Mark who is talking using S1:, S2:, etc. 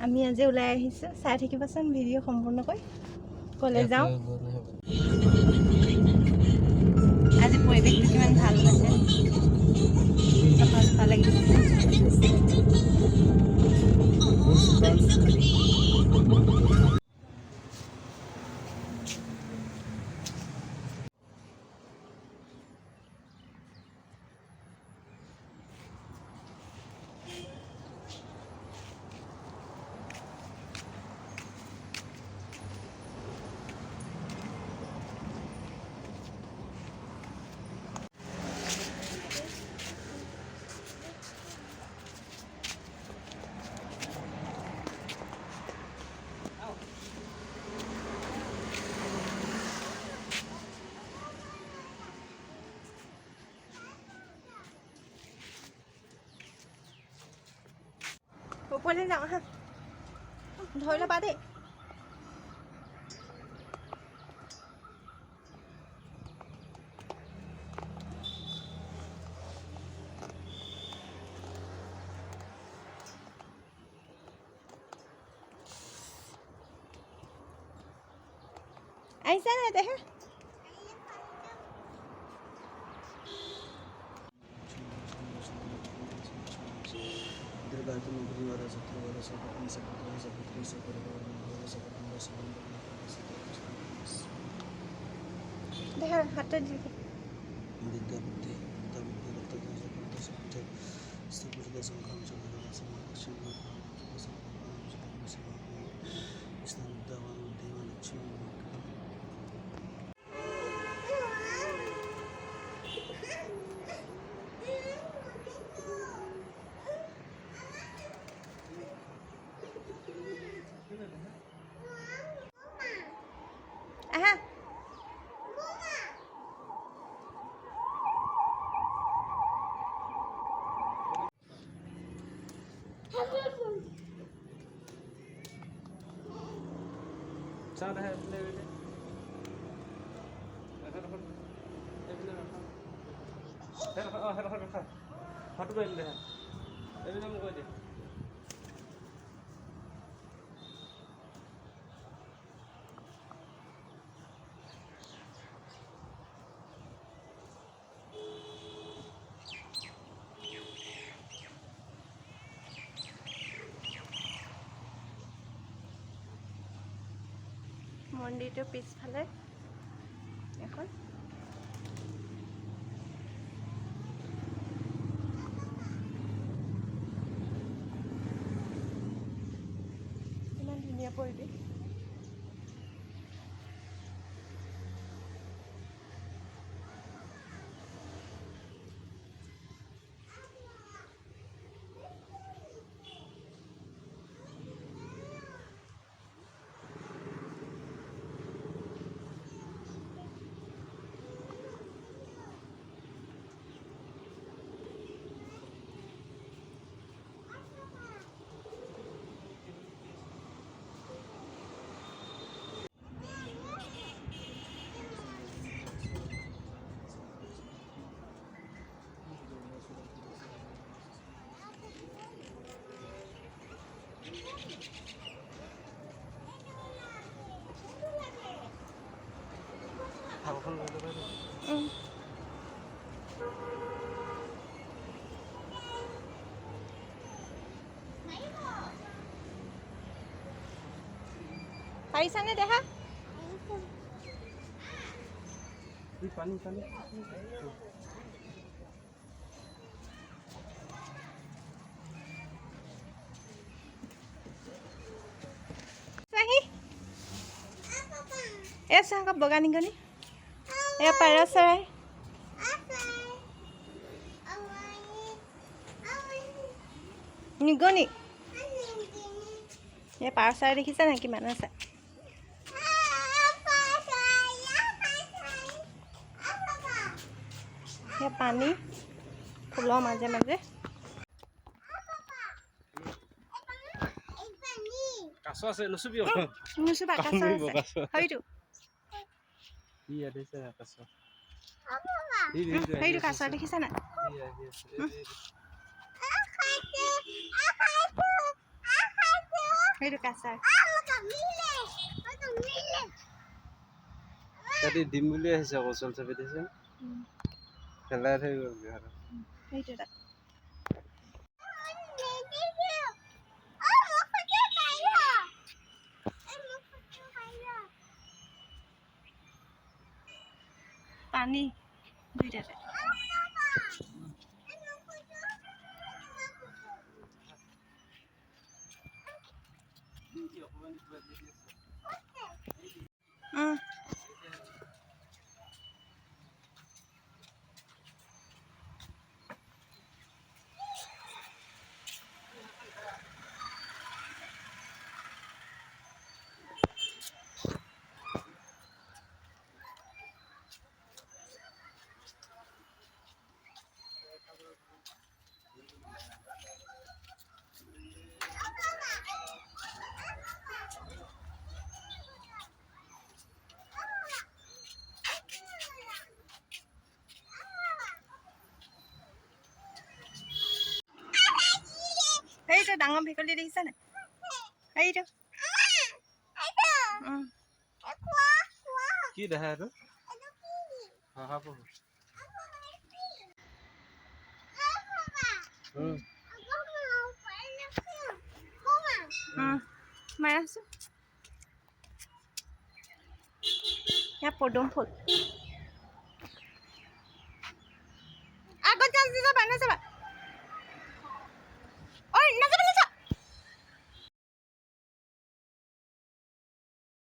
S1: আমি আজি ওলাই আহিছোঁ, চাই থাকিবাচোন ভিডিঅ' সম্পূৰ্ণকৈ। ক'লে যাওঁ আজি পৰিৱেশটো কিমান ভাল হৈছে, চাফা চাফা লাগিছে। ওপৰলৈ যাওঁ আহা, ধৰি ল'বা দেই। আহিছা নাই দেহা? দেহা হাতত দি আহা।
S2: Sao đây?
S1: মন্দিৰটোৰ পিছফালে এখন ইমান ধুনীয়া পৰিৱেশ। পাৰিছানে দেহা?
S2: পানী পানী
S1: এ চাহ কাপ বগা নিগনি এ পাৰ চৰাই নিগনি এ পাৰ চৰাই দেখিছা নাই কিমান আছে? পানী ফুলৰ মাজে মাজে
S2: কাছ আছে নুচুবি
S1: নুচুবা কাছ আছে হয়তো
S2: ই আদেছে কাছ
S1: হয়তো কাছ দেখিছা নাই? সেইটো কাছাৰ
S2: সিহঁতি দিম বুলি আহিছে আকৌ চল চাপি দিছে খেলাই থৈ গ'ল বিহাৰত
S1: সেইটো তাত পানী দুইটাতে এইটো ডাঙৰ ভেকুলী দেখিছা নাই এইটো
S2: কি দেখা এইটো শহাপহু
S1: মাৰা আছো ইয়াত পদুম ফুল